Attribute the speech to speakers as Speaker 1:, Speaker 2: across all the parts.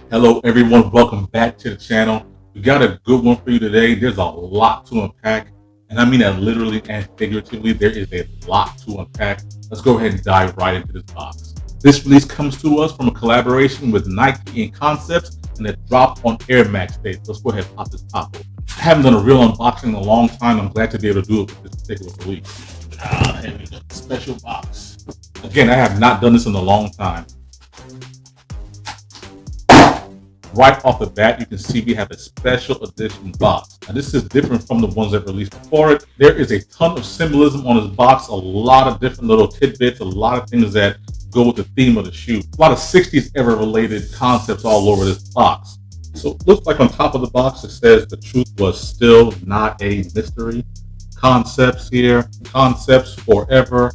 Speaker 1: Hello, everyone. Welcome back to the channel. We got a good one for you today. There's a lot to unpack, and I mean that literally and figuratively. There is a lot to unpack. Let's go ahead and dive right into this box. This release comes to us from a collaboration with Nike and Concepts, and it dropped on Air Max Day. Let's go ahead and pop this top open. I haven't done a real unboxing in a long time. I'm glad to be able to do it with this particular release. Here we go. Special box. Again, I have not done this in a long time. Right off the bat, you can see we have a special edition box. Now, this is different from the ones that released before it. There is a ton of symbolism on this box, a lot of different little tidbits, a lot of things that go with the theme of the shoe. A lot of 60s era related concepts all over this box. So it looks like on top of the box it says the truth was still not a mystery. Concepts here, concepts forever,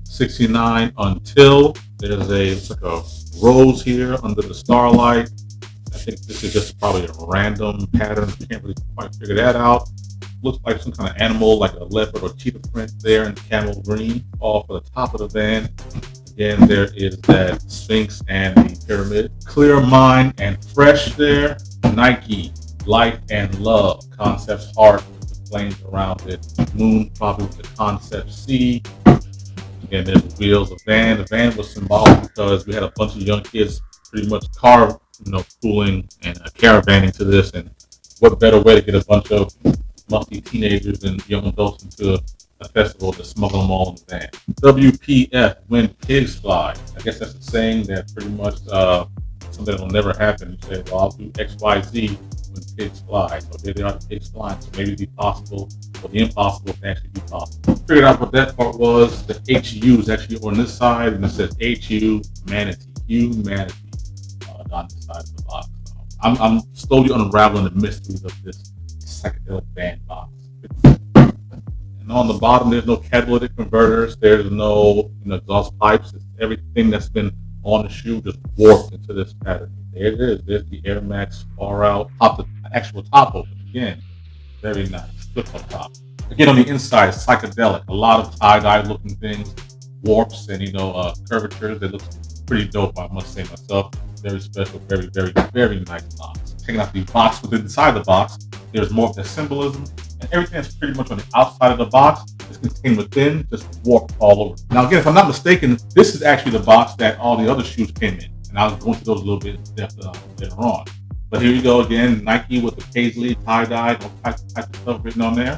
Speaker 1: 69 until. There's it's like a rose here under the starlight. I think this is just probably a random pattern. Can't really quite figure that out. Looks like some kind of animal, like a leopard or cheetah print there in camel green, all for the top of the band. Again, there is that Sphinx and the pyramid. Clear mind and fresh there. Nike, life and love. Concepts heart with the flames around it. Moon probably with the concept C. Again, there's the wheels, a van. The van was symbolic because we had a bunch of young kids pretty much pooling and caravanning to this. And what better way to get a bunch of musty teenagers and young adults into a festival to smuggle them all in the van? WPF, when pigs fly. I guess that's a saying that pretty much something that will never happen. You say, well, I'll do XYZ when pigs fly. So here they are, the pigs flying. So maybe it'd be possible, but the impossible can actually be possible. Figured out what that part was. The HU is actually on this side, and it says HU, manatee, humanity, on this side of the box. So I'm slowly unraveling the mysteries of this psychedelic band box. And on the bottom, there's no catalytic converters. There's no exhaust pipes. It's everything that's been on the shoe just warped into this pattern. There it is. There's the Air Max far out. Pop the actual top open. Again, very nice. Flip on top. Again, on the inside, it's psychedelic. A lot of tie-dye looking things, warps and curvatures. They look pretty dope, I must say myself. Very special, very, very, very nice box. Taking out the box within inside the box, there's more of the symbolism, and everything that's pretty much on the outside of the box is contained within, just warped all over. Now, again, if I'm not mistaken, this is actually the box that all the other shoes came in, and I'll go into those a little bit in depth later on. But here you go again, Nike with the paisley, tie-dye, all types of stuff written on there,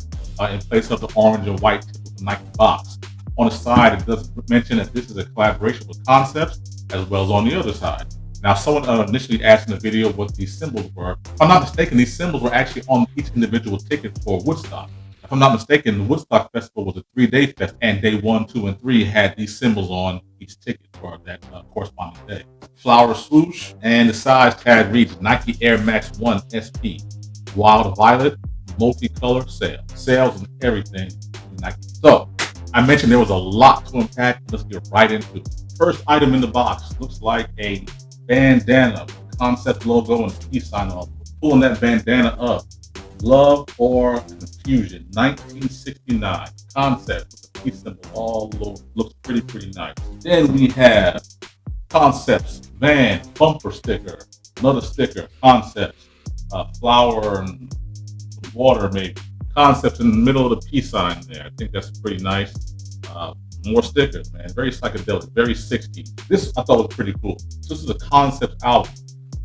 Speaker 1: in place of the orange and white typical Nike box. On the side, it does mention that this is a collaboration with Concepts, as well as on the other side. Now, someone initially asked in the video what these symbols were. If I'm not mistaken, these symbols were actually on each individual ticket for Woodstock. If I'm not mistaken, the Woodstock Festival was a 3-day fest, and day 1, 2, and 3 had these symbols on each ticket for that corresponding day. Flower swoosh, and the size tag reads Nike Air Max 1 SP. Wild violet, multicolor sales and everything Nike. So, I mentioned there was a lot to unpack. Let's get right into it. First item in the box looks like a bandana, concept logo and peace sign off. Pulling that bandana up. Love or confusion. 1969. Concept with the peace symbol all over. Looks pretty nice. Then we have Concepts, van, bumper sticker, another sticker, Concepts, flower and water maybe. Concepts in the middle of the peace sign there. I think that's pretty nice. More stickers, man. Very psychedelic, very 60s. This I thought was pretty cool. So this is a concept album.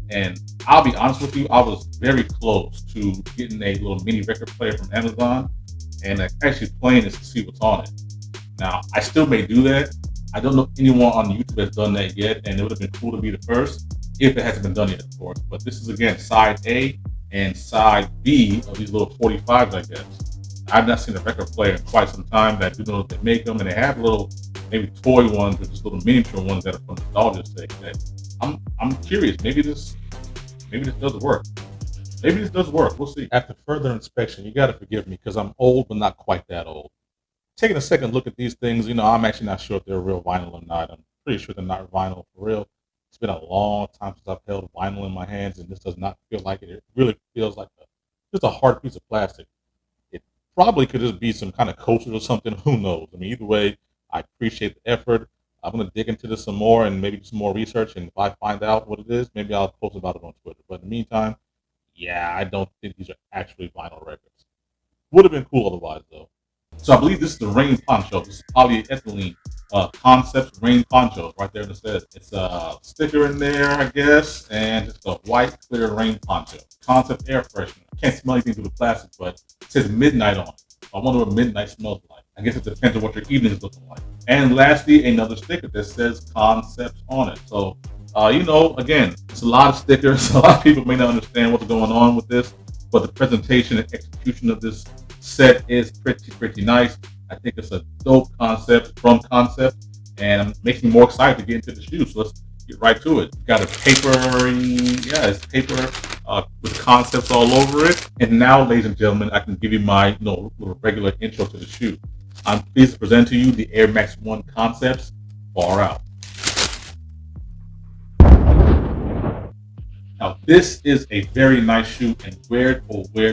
Speaker 1: And I'll be honest with you, I was very close to getting a little mini record player from Amazon and actually playing this to see what's on it. Now, I still may do that. I don't know if anyone on YouTube has done that yet, and it would have been cool to be the first if it hasn't been done yet, of course. But this is, again, side A and side B of these little 45s, I guess. I've not seen a record player in quite some time that do know that they make them, and they have little, maybe toy ones or just little miniature ones that are for nostalgia's sake. That I'm curious. Maybe this does work. Maybe this does work. We'll see. After further inspection, you got to forgive me because I'm old, but not quite that old. Taking a second look at these things, I'm actually not sure if they're real vinyl or not. I'm pretty sure they're not vinyl for real. It's been a long time since I've held vinyl in my hands, and this does not feel like it. It really feels like just a hard piece of plastic. It probably could just be some kind of coaster or something. Who knows? I mean, either way, I appreciate the effort. I'm gonna dig into this some more and maybe do some more research. And if I find out what it is, maybe I'll post about it on Twitter. But in the meantime, yeah, I don't think these are actually vinyl records. Would have been cool otherwise, though. So I believe this is the rain poncho. This is polyethylene concepts rain poncho right there in the set. It's a sticker in there, I guess, and it's a white clear rain poncho. Concept air freshener. I can't smell anything through the plastic, but it says midnight on it. I wonder what midnight smells like. I guess it depends on what your evening is looking like. And lastly, another sticker that says concepts on it. So, again, it's a lot of stickers. A lot of people may not understand what's going on with this, but the presentation and execution of this set is pretty nice. I think it's a dope concept from concept, and it makes me more excited to get into the shoe. So let's get right to it. Got a paper, yeah, it's paper with concepts all over it. And now, ladies and gentlemen, I can give you my regular intro to the shoe. I'm pleased to present to you the Air Max 1 concepts. Far out. Now, this is a very nice shoe, and where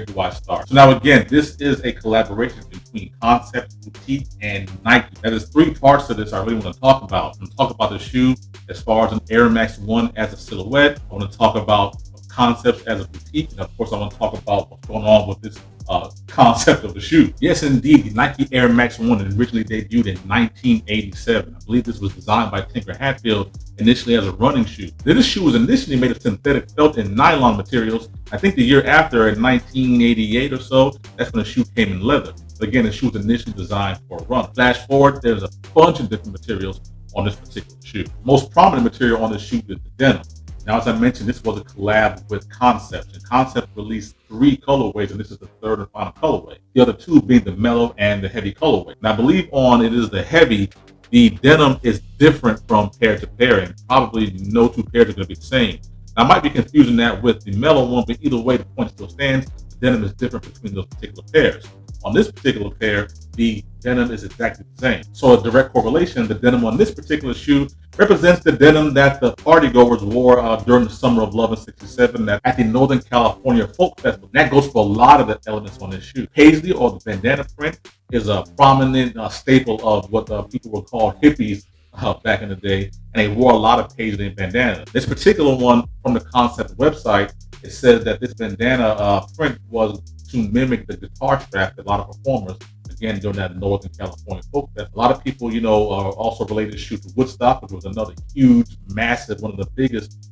Speaker 1: do I start? So now, again, this is a collaboration between Concept Boutique and Nike. Now, there's three parts to this I really want to talk about. I'm going to talk about the shoe as far as an Air Max 1 as a silhouette. I want to talk about concepts as a boutique, and of course, I want to talk about what's going on with this concept of the shoe. Yes, indeed, the Nike Air Max 1 originally debuted in 1987. I believe this was designed by Tinker Hatfield initially as a running shoe. This shoe was initially made of synthetic felt and nylon materials. I think the year after, in 1988 or so, that's when the shoe came in leather. But again, the shoe was initially designed for a run. Flash forward, there's a bunch of different materials on this particular shoe. Most prominent material on this shoe is the denim. Now, as I mentioned, this was a collab with Concept, and Concept released 3 colorways, and this is the third and final colorway. The other 2 being the mellow and the heavy colorway. Now, I believe it is the heavy, the denim is different from pair to pair, and probably no 2 pairs are going to be the same. Now, I might be confusing that with the mellow one, but either way, the point still stands. The denim is different between those particular pairs. On this particular pair, the denim is exactly the same. So a direct correlation, the denim on this particular shoe represents the denim that the partygoers wore during the Summer of Love in '67 at the Northern California Folk Festival. And that goes for a lot of the elements on this shoe. Paisley, or the bandana print, is a prominent staple of what people would call hippies back in the day, and they wore a lot of paisley and bandana. This particular one from the Concept website, it says that this bandana print was to mimic the guitar strap that a lot of performers, again, during that Northern California Folk Fest. A lot of people, are also related to shoot to Woodstock, which was another huge, massive, one of the biggest,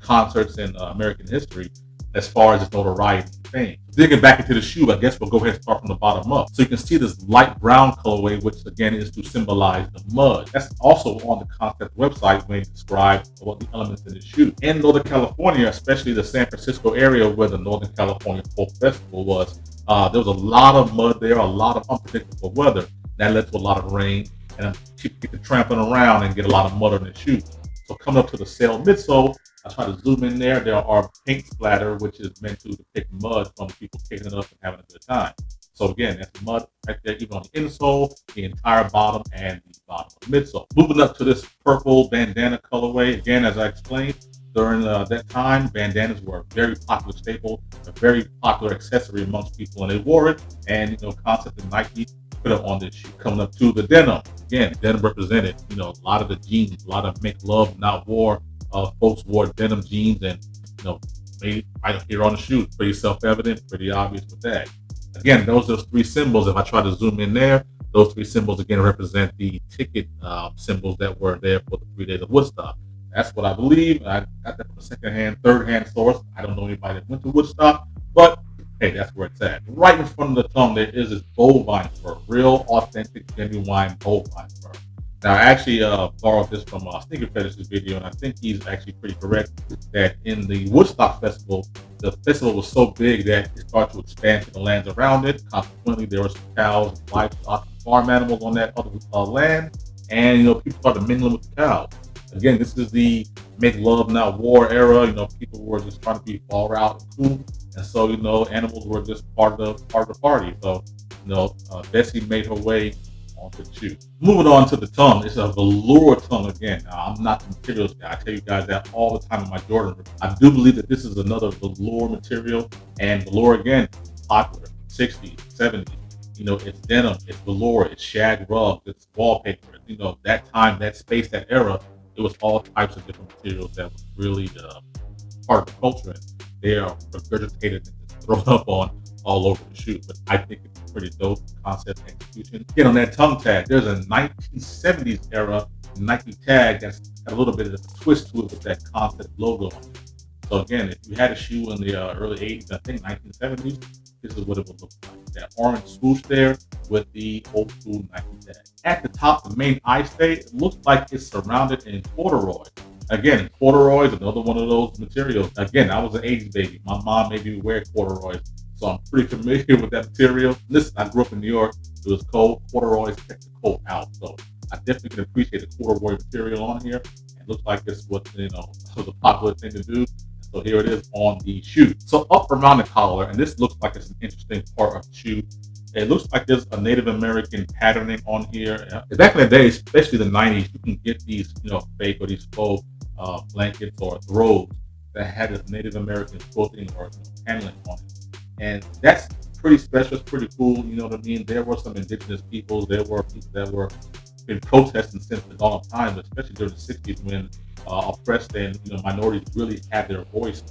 Speaker 1: concerts in American history as far as its notoriety and fame. Digging back into the shoe, I guess we'll go ahead and start from the bottom up. So you can see this light brown colorway, which again is to symbolize the mud. That's also on the Concept website when they describe what the elements in the shoe. In Northern California, especially the San Francisco area where the Northern California Folk Festival was, there was a lot of mud there, a lot of unpredictable weather. That led to a lot of rain, and people get to trampling around and get a lot of mud on their shoes. So coming up to the sail midsole, I try to zoom in there. There are paint splatter, which is meant to depict mud from people kicking it up and having a good time. So again, that's mud right there, even on the insole, the entire bottom, and the bottom of the midsole. Moving up to this purple bandana colorway, again, as I explained, during that time, bandanas were a very popular staple, a very popular accessory amongst people, and they wore it. And Concept and Nike put it on this shoe. Coming up to the denim, again, denim represented, a lot of the jeans, a lot of make love, not war. Folks wore denim jeans, and made right here on the shoe. Pretty self-evident, pretty obvious with that. Again, those 3 symbols. If I try to zoom in there, those 3 symbols again represent the ticket symbols that were there for the 3 days of Woodstock. That's what I believe. I got that from a second-hand, third-hand source. I don't know anybody that went to Woodstock, but hey, that's where it's at. Right in front of the tongue, there is this bovine fur, real, authentic, genuine bovine fur. Now, I actually borrowed this from Sneaker Fetish's video, and I think he's actually pretty correct that in the Woodstock Festival, the festival was so big that it started to expand to the lands around it. Consequently, there were some cows, livestock, farm animals on that other land, and people started mingling with the cows. Again, this is the make love not war era. People were just trying to be far out and cool, and so animals were just part of the party. So Bessie made her way onto the shoe. Moving on to the tongue, it's a velour tongue again. Now, I'm not the materials guy. I tell you guys that all the time in my Jordan review. I do believe that this is another velour material, and velour again, popular 60s, 70s. It's denim, it's velour, it's shag rugs, it's wallpaper, that time, that space, that era, it was all types of different materials that was really part of the culture, and they are regurgitated and just thrown up on all over the shoe. But I think it's pretty dope concept and execution. Again, on that tongue tag, there's a 1970s era Nike tag that's got a little bit of a twist to it with that concept logo on it. So again, if you had a shoe in the early 80s, I think 1970s, this is what it would look like. That orange swoosh there with the old school Nike tag. At the top, the main eye stay, it looks like it's surrounded in corduroy. Again, corduroy is another one of those materials. Again, I was an 80s baby. My mom made me wear corduroys, so I'm pretty familiar with that material. Listen, I grew up in New York. It was cold. Corduroys kept the cold out. So I definitely can appreciate the corduroy material on here. It looks like it's what, was a popular thing to do. So here it is on the shoe. So up around the collar, and this looks like it's an interesting part of the shoe. It looks like there's a Native American patterning on here. Back in the day, especially the 90s, you can get these, fake or these faux blankets or throws that had this Native American quilting or paneling on it. And that's pretty special. It's pretty cool. You know what I mean? There were some indigenous peoples. There were people that were been protesting since the dawn of time, especially during the 60s when oppressed and minorities really had their voice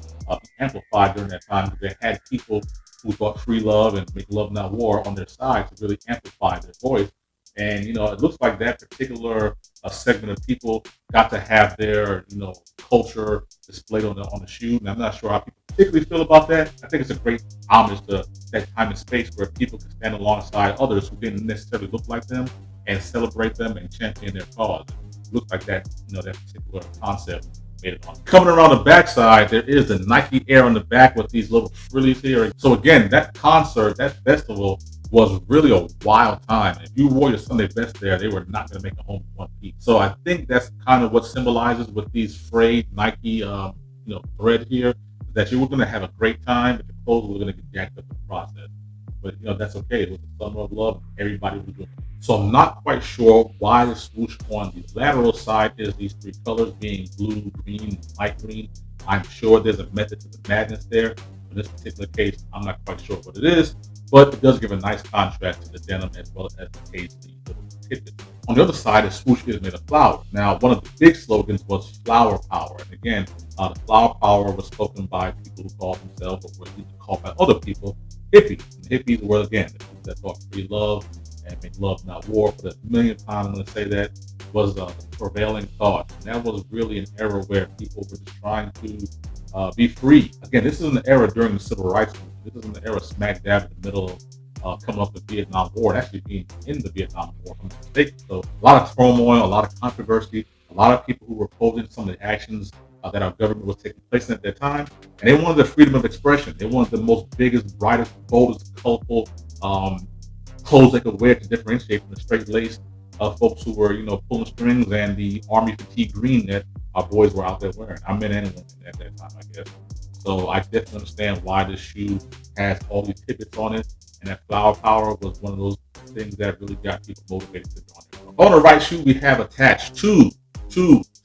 Speaker 1: amplified during that time. They had people who thought free love and make love not war on their side to really amplify their voice. And it looks like that particular segment of people got to have their culture displayed on the shoe. And I'm not sure how people particularly feel about that. I think it's a great homage to that time and space where people can stand alongside others who didn't necessarily look like them and celebrate them and champion their cause. It looks like that that particular concept made it on. Coming around the backside, there is the Nike Air on the back with these little frillies here. So again, that concert, that festival was really a wild time. If you wore your Sunday best there, they were not going to make a home in one piece. So I think that's kind of what symbolizes with these frayed Nike, thread here, that you were going to have a great time, but your clothes were going to get jacked up in the process. But that's okay. It was the summer of love. Everybody was doing it. So I'm not quite sure why the swoosh on the lateral side is these three colors being blue, green, and light green. I'm sure there's a method to the madness there. In this particular case, I'm not quite sure what it is, but it does give a nice contrast to the denim as well as the paisley tidbits. On the other side, the swoosh is made of flowers. Now, one of the big slogans was flower power. And again, the flower power was spoken by people who called themselves, or were even called by other people, hippies. And hippies were, again, the people that thought free love and make love not war. For the millionth time, I'm going to say that was the prevailing thought. And that was really an era where people were just trying to be free. Again, this is an era during the Civil Rights Movement. This is an era smack dab in the middle of coming up with the Vietnam War and actually being in the Vietnam War from the States. So a lot of turmoil, a lot of controversy, a lot of people who were opposing some of the actions that our government was taking place at that time. And they wanted the freedom of expression. They wanted the most biggest, brightest, boldest, colorful clothes they could wear to differentiate from the straight-laced folks who were, pulling strings and the army fatigue green that our boys were out there wearing. I men and women at that time, I guess. So I definitely understand why this shoe has all these tidbits on it, and that flower power was one of those things that really got people motivated to go on it. On the right shoe, we have attached two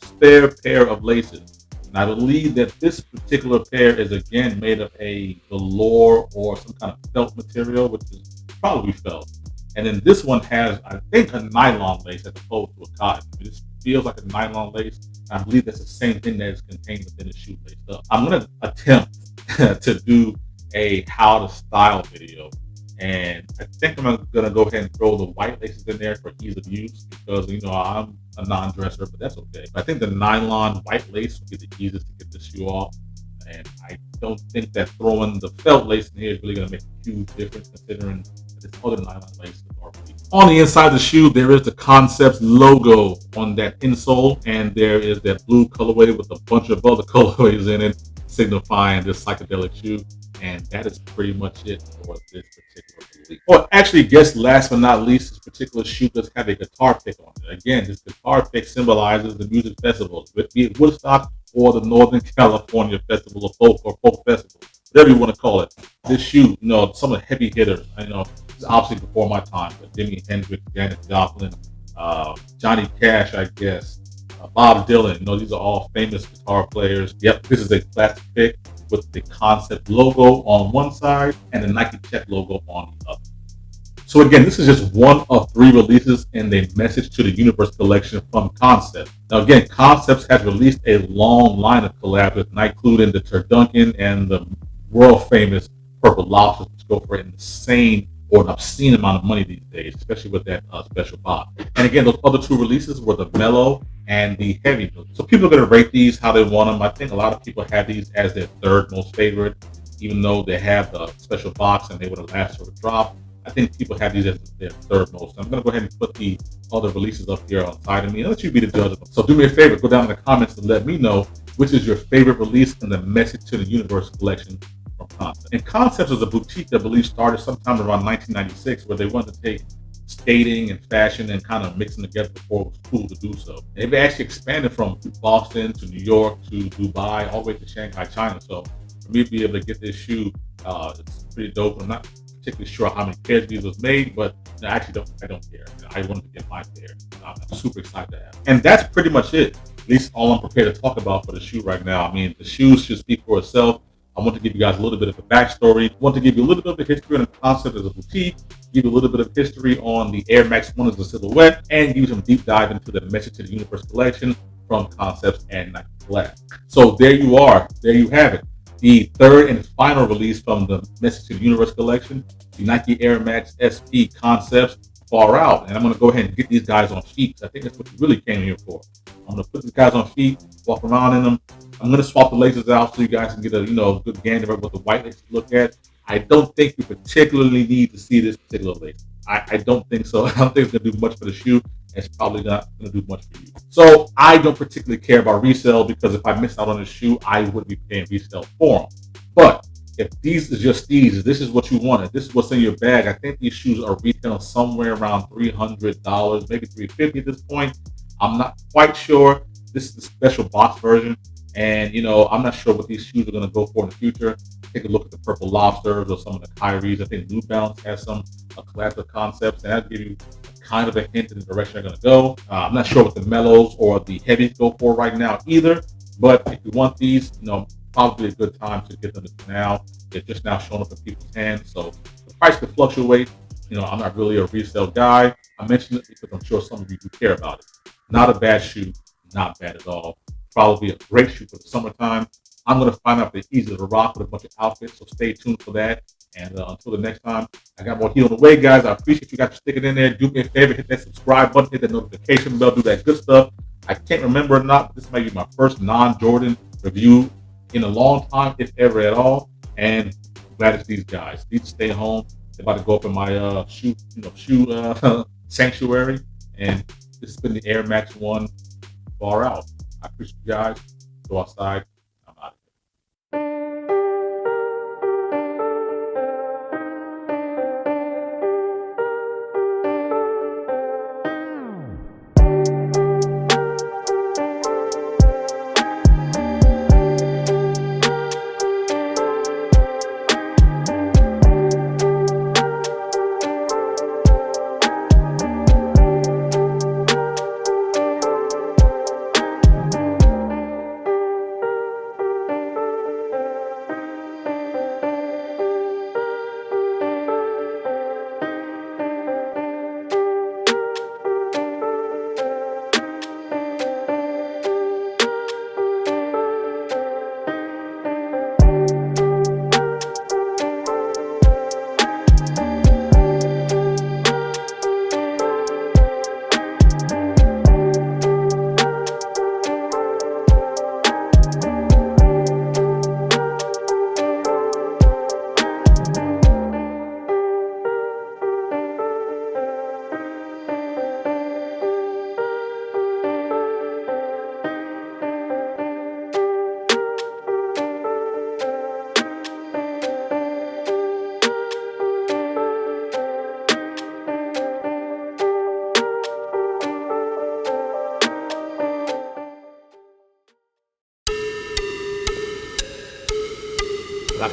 Speaker 1: spare pair of laces. And I believe that this particular pair is again made of a velour or some kind of felt material, which is probably felt. And then this one has, I think, a nylon lace as opposed to a cotton. It feels like a nylon lace. I believe that's the same thing that is contained within the shoe laced up. I'm going to attempt to do a how to style video. And I think I'm going to go ahead and throw the white laces in there for ease of use because, I'm a non-dresser, but that's okay. But I think the nylon white lace will be the easiest to get the shoe off. And I don't think that throwing the felt lace in here is really going to make a huge difference considering this other nylon lace is already. On the inside of the shoe, there is the Concepts logo on that insole, and there is that blue colorway with a bunch of other colorways in it, signifying this psychedelic shoe. And that is pretty much it for this particular release. Well, actually, guess last but not least, this particular shoe does have a guitar pick on it. Again, this guitar pick symbolizes the music festivals, be it Woodstock or the Northern California Festival of Folk or Folk Festival, whatever you want to call it. This shoe, some of the heavy hitters, it's obviously before my time, but Jimi Hendrix, Janis Joplin, Johnny Cash, I guess, Bob Dylan, these are all famous guitar players. Yep, this is a classic pick with the Concept logo on one side and the Nike Check logo on the other. So again, this is just one of 3 releases in the Message to the Universe collection from Concept. Now again, Concepts has released a long line of collabs with Nike, including the Turduncan and the world famous Purple Lobsters, which go for an insane or an obscene amount of money these days, especially with that special box. And again, those other 2 releases were the Mellow and the Heavy. So people are going to rate these how they want them. I think a lot of people have these as their 3rd most favorite, even though they have the special box and they were the last sort of drop. I think people have these as their 3rd most. I'm going to go ahead and put the other releases up here on side of me and let you be the judge of them. So do me a favor, go down in the comments and let me know which is your favorite release in the Message to the Universe collection from Concept. And Concepts is a boutique that I believe started sometime around 1996, where they wanted to take skating and fashion and kind of mix them together before it was cool to do so. And they've actually expanded from Boston to New York to Dubai, all the way to Shanghai, China. So for me to be able to get this shoe, it's pretty dope. I'm not particularly sure how many pairs these was made, but I don't care. I wanted to get my pair. I'm super excited to have it. And that's pretty much it. At least all I'm prepared to talk about for the shoe right now. I mean, the shoes should speak for itself. I want to give you guys a little bit of a backstory. I want to give you a little bit of the history on the Concept as a boutique, give you a little bit of history on the Air Max 1 as a silhouette, and give you some deep dive into the Message to the Universe collection from Concepts and Nike Collab. So there you are. There you have it. The 3rd and final release from the Message to the Universe collection, the Nike Air Max SP Concepts Far Out. And I'm going to go ahead and get these guys on feet, because I think that's what you really came here for. I'm going to put these guys on feet, walk around in them. I'm going to swap the laces out so you guys can get a good gander of what the white laces look at. I don't think you particularly need to see this particular lace. I don't think so. I don't think it's going to do much for the shoe. It's probably not going to do much for you. So I don't particularly care about resale, because if I miss out on this shoe, I would be paying resale for them. But if these is just these, this is what you wanted, this is what's in your bag, I think these shoes are retailing somewhere around $300, maybe $350 at this point. I'm not quite sure. This is the special box version. And, I'm not sure what these shoes are going to go for in the future. Take a look at the Purple Lobsters or some of the Kyries. I think New Balance has some classic concepts, and that'll give you kind of a hint in the direction they're going to go. I'm not sure what the Mellows or the Heavies go for right now either. But if you want these, probably a good time to get them now. They're just now showing up in people's hands. So the price could fluctuate. I'm not really a resale guy. I mentioned it because I'm sure some of you do care about it. Not a bad shoe. Not bad at all. Probably a great shoe for the summertime. I'm going to find out if they're easy to rock with a bunch of outfits, so stay tuned for that. And until the next time, I got more heat on the way, guys. I appreciate you guys for sticking in there. Do me a favor, hit that subscribe button, hit that notification bell, do that good stuff. I can't remember or not, but this might be my first non-Jordan review in a long time, if ever at all. And glad it's these guys. Need to stay home. They're about to go up in my shoe sanctuary. And this has been the Air Max 1 Far Out. I appreciate you guys. Go outside. I'm out of here.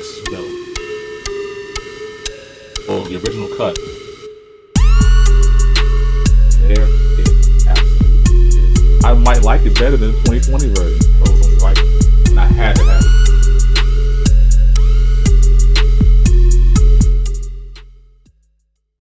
Speaker 1: Resell. Oh, the original cut. There it absolutely is. I might like it better than the 2020 version.